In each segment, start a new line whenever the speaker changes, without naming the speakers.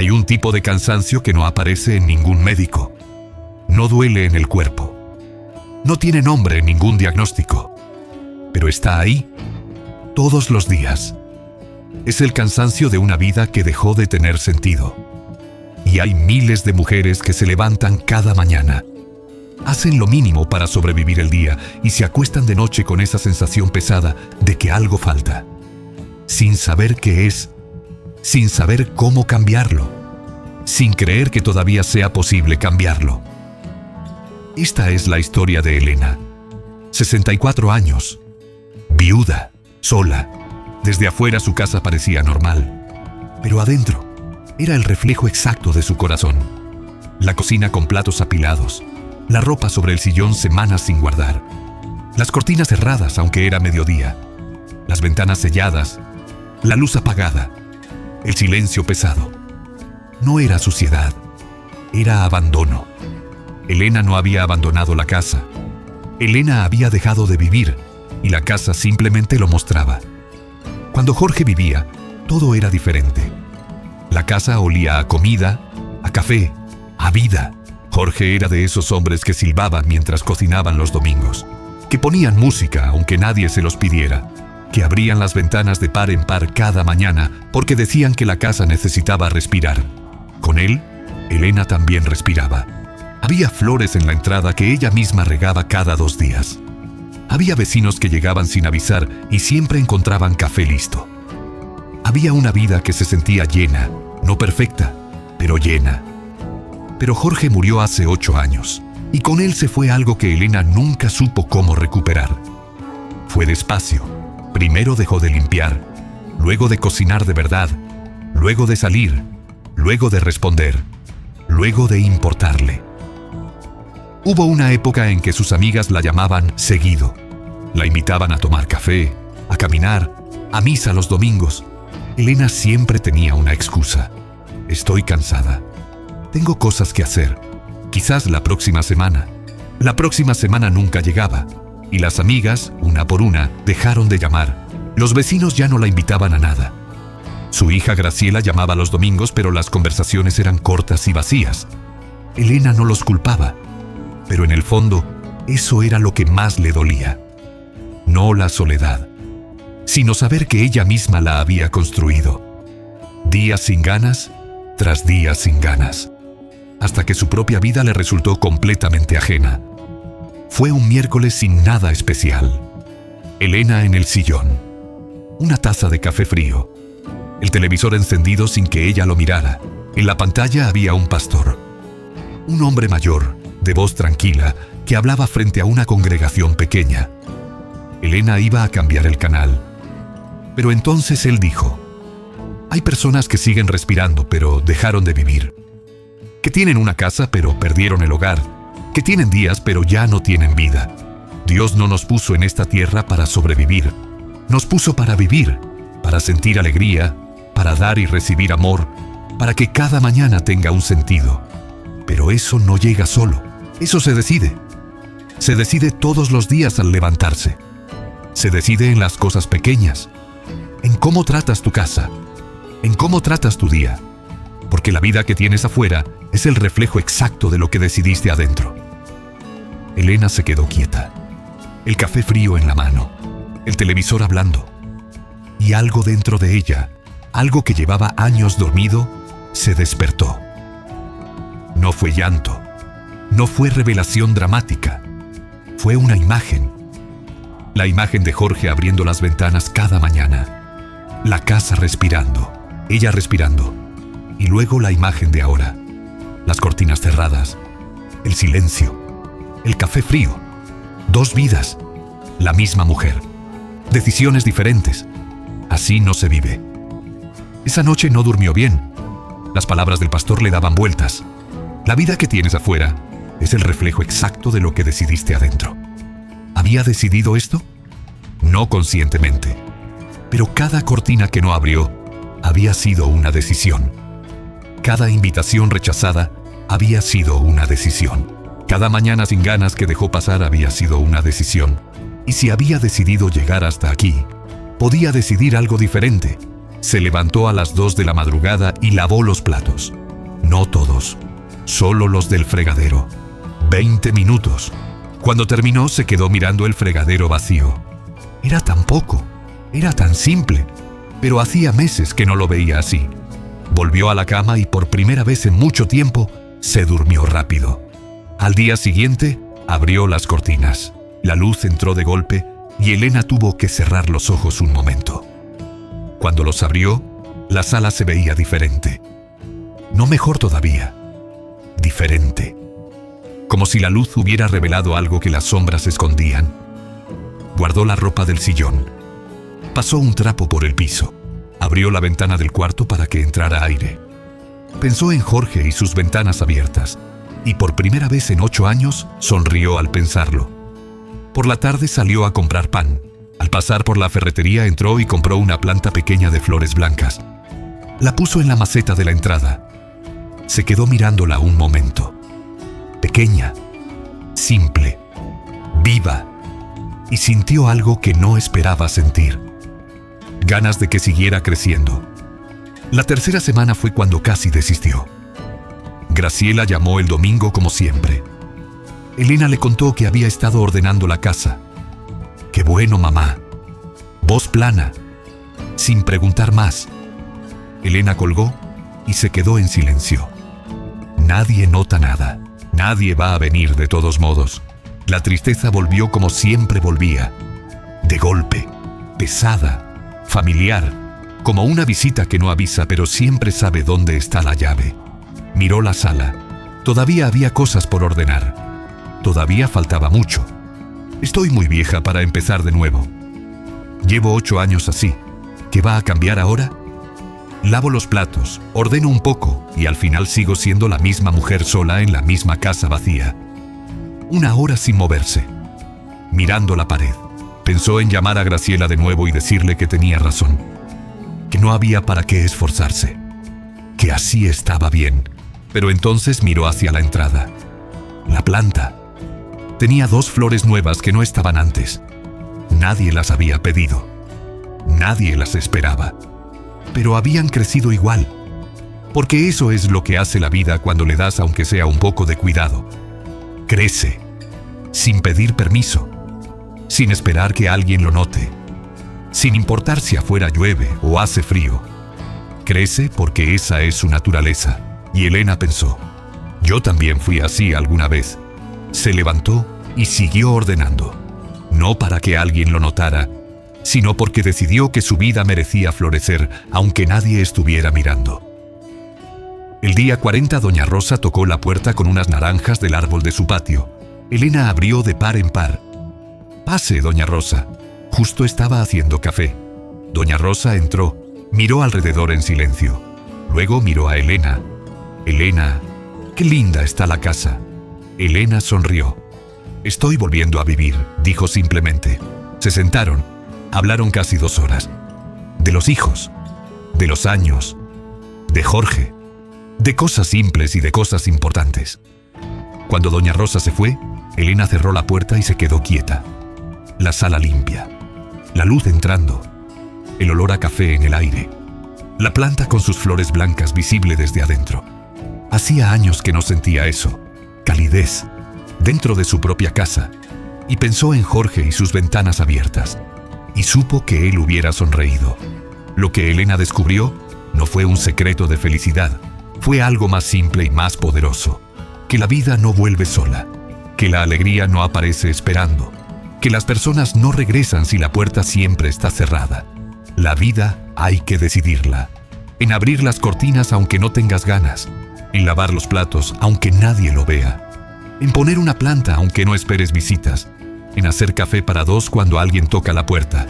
Hay un tipo de cansancio que no aparece en ningún médico. No duele en el cuerpo. No tiene nombre en ningún diagnóstico. Pero está ahí todos los días. Es el cansancio de una vida que dejó de tener sentido. Y hay miles de mujeres que se levantan cada mañana. Hacen lo mínimo para sobrevivir el día y se acuestan de noche con esa sensación pesada de que algo falta. Sin saber qué es, sin saber cómo cambiarlo, sin creer que todavía sea posible cambiarlo. Esta es la historia de Elena. 64 años, viuda, sola. Desde afuera su casa parecía normal, pero adentro era el reflejo exacto de su corazón. La cocina con platos apilados, la ropa sobre el sillón semanas sin guardar, las cortinas cerradas aunque era mediodía, las ventanas selladas, la luz apagada, el silencio pesado. No era suciedad, era abandono. Elena no había abandonado la casa. Elena había dejado de vivir y la casa simplemente lo mostraba. Cuando Jorge vivía, todo era diferente. La casa olía a comida, a café, a vida. Jorge era de esos hombres que silbaban mientras cocinaban los domingos, que ponían música aunque nadie se los pidiera, que abrían las ventanas de par en par cada mañana porque decían que la casa necesitaba respirar. Con él, Elena también respiraba. Había flores en la entrada que ella misma regaba cada 2 días. Había vecinos que llegaban sin avisar y siempre encontraban café listo. Había una vida que se sentía llena, no perfecta, pero llena. Pero Jorge murió hace 8 años, y con él se fue algo que Elena nunca supo cómo recuperar. Fue despacio. Primero dejó de limpiar, luego de cocinar de verdad, luego de salir, luego de responder, luego de importarle. Hubo una época en que sus amigas la llamaban seguido. La invitaban a tomar café, a caminar, a misa los domingos. Elena siempre tenía una excusa. Estoy cansada. Tengo cosas que hacer. Quizás la próxima semana. La próxima semana nunca llegaba. Y las amigas, una por una, dejaron de llamar. Los vecinos ya no la invitaban a nada. Su hija Graciela llamaba los domingos, pero las conversaciones eran cortas y vacías. Elena no los culpaba. Pero en el fondo, eso era lo que más le dolía. No la soledad, sino saber que ella misma la había construido. Días sin ganas, tras días sin ganas, hasta que su propia vida le resultó completamente ajena. Fue un miércoles sin nada especial. Elena en el sillón, una taza de café frío, el televisor encendido sin que ella lo mirara. En la pantalla había un pastor, un hombre mayor, de voz tranquila, que hablaba frente a una congregación pequeña. Elena iba a cambiar el canal. Pero entonces él dijo: hay personas que siguen respirando, pero dejaron de vivir. Que tienen una casa, pero perdieron el hogar. Que tienen días, pero ya no tienen vida. Dios no nos puso en esta tierra para sobrevivir. Nos puso para vivir, para sentir alegría, para dar y recibir amor, para que cada mañana tenga un sentido. Pero eso no llega solo. Eso se decide. Se decide todos los días al levantarse. Se decide en las cosas pequeñas, en cómo tratas tu casa, en cómo tratas tu día. Porque la vida que tienes afuera es el reflejo exacto de lo que decidiste adentro. Elena se quedó quieta, el café frío en la mano, el televisor hablando. Y algo dentro de ella, algo que llevaba años dormido, se despertó. No fue llanto. No fue revelación dramática, fue una imagen. La imagen de Jorge abriendo las ventanas cada mañana. La casa respirando, ella respirando. Y luego la imagen de ahora. Las cortinas cerradas, el silencio, el café frío. 2 vidas, la misma mujer. Decisiones diferentes. Así no se vive. Esa noche no durmió bien. Las palabras del pastor le daban vueltas. La vida que tienes afuera es el reflejo exacto de lo que decidiste adentro. ¿Había decidido esto? No conscientemente. Pero cada cortina que no abrió había sido una decisión. Cada invitación rechazada había sido una decisión. Cada mañana sin ganas que dejó pasar había sido una decisión. Y si había decidido llegar hasta aquí, podía decidir algo diferente. Se levantó a las 2 de la madrugada y lavó los platos. No todos, solo los del fregadero. 20 minutos. Cuando terminó, se quedó mirando el fregadero vacío. Era tan poco, era tan simple, pero hacía meses que no lo veía así. Volvió a la cama y por primera vez en mucho tiempo se durmió rápido. Al día siguiente, abrió las cortinas. La luz entró de golpe y Elena tuvo que cerrar los ojos un momento. Cuando los abrió, la sala se veía diferente. No mejor todavía, diferente. Como si la luz hubiera revelado algo que las sombras escondían. Guardó la ropa del sillón. Pasó un trapo por el piso. Abrió la ventana del cuarto para que entrara aire. Pensó en Jorge y sus ventanas abiertas, y por primera vez en 8 años sonrió al pensarlo. Por la tarde salió a comprar pan. Al pasar por la ferretería entró y compró una planta pequeña de flores blancas. La puso en la maceta de la entrada. Se quedó mirándola un momento. Pequeña, simple, viva, y sintió algo que no esperaba sentir. Ganas de que siguiera creciendo. La tercera semana fue cuando casi desistió. Graciela llamó el domingo como siempre. Elena le contó que había estado ordenando la casa. ¡Qué bueno, mamá! Voz plana, sin preguntar más. Elena colgó y se quedó en silencio. Nadie nota nada. Nadie va a venir de todos modos. La tristeza volvió como siempre volvía. De golpe, pesada, familiar, como una visita que no avisa pero siempre sabe dónde está la llave. Miró la sala. Todavía había cosas por ordenar. Todavía faltaba mucho. Estoy muy vieja para empezar de nuevo. Llevo 8 años así. ¿Qué va a cambiar ahora? Lavo los platos, ordeno un poco y al final sigo siendo la misma mujer sola en la misma casa vacía. 1 hora sin moverse. Mirando la pared. Pensó en llamar a Graciela de nuevo y decirle que tenía razón. Que no había para qué esforzarse. Que así estaba bien. Pero entonces miró hacia la entrada. La planta. Tenía 2 flores nuevas que no estaban antes. Nadie las había pedido. Nadie las esperaba. Pero habían crecido igual. Porque eso es lo que hace la vida cuando le das aunque sea un poco de cuidado. Crece. Sin pedir permiso. Sin esperar que alguien lo note. Sin importar si afuera llueve o hace frío. Crece porque esa es su naturaleza. Y Elena pensó, yo también fui así alguna vez. Se levantó y siguió ordenando. No para que alguien lo notara, sino porque decidió que su vida merecía florecer aunque nadie estuviera mirando. El día 40 doña Rosa tocó la puerta con unas naranjas del árbol de su patio. Elena abrió de par en par. «Pase, doña Rosa». Justo estaba haciendo café. Doña Rosa entró, miró alrededor en silencio. Luego miró a Elena. «Elena, qué linda está la casa». Elena sonrió. «Estoy volviendo a vivir», dijo simplemente. Se sentaron. Hablaron casi 2 horas. De los hijos, de los años, de Jorge, de cosas simples y de cosas importantes. Cuando doña Rosa se fue, Elena cerró la puerta y se quedó quieta. La sala limpia, la luz entrando, el olor a café en el aire, la planta con sus flores blancas visible desde adentro. Hacía años que no sentía eso, calidez, dentro de su propia casa, y pensó en Jorge y sus ventanas abiertas. Y supo que él hubiera sonreído. Lo que Elena descubrió no fue un secreto de felicidad, fue algo más simple y más poderoso. Que la vida no vuelve sola, que la alegría no aparece esperando, que las personas no regresan si la puerta siempre está cerrada. La vida hay que decidirla. En abrir las cortinas aunque no tengas ganas, en lavar los platos aunque nadie lo vea, en poner una planta aunque no esperes visitas, en hacer café para 2 cuando alguien toca la puerta.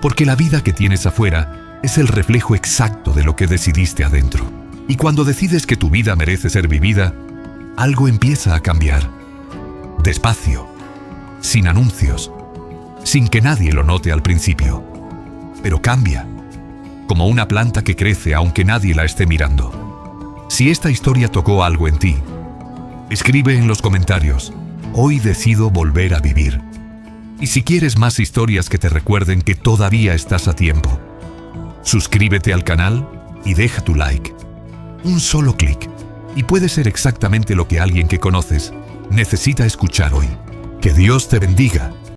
Porque la vida que tienes afuera es el reflejo exacto de lo que decidiste adentro. Y cuando decides que tu vida merece ser vivida, algo empieza a cambiar. Despacio, sin anuncios, sin que nadie lo note al principio. Pero cambia, como una planta que crece aunque nadie la esté mirando. Si esta historia tocó algo en ti, escribe en los comentarios. Hoy decido volver a vivir. Y si quieres más historias que te recuerden que todavía estás a tiempo, Suscríbete al canal y deja tu like. Un solo clic y puede ser exactamente lo que alguien que conoces necesita escuchar hoy. Que Dios te bendiga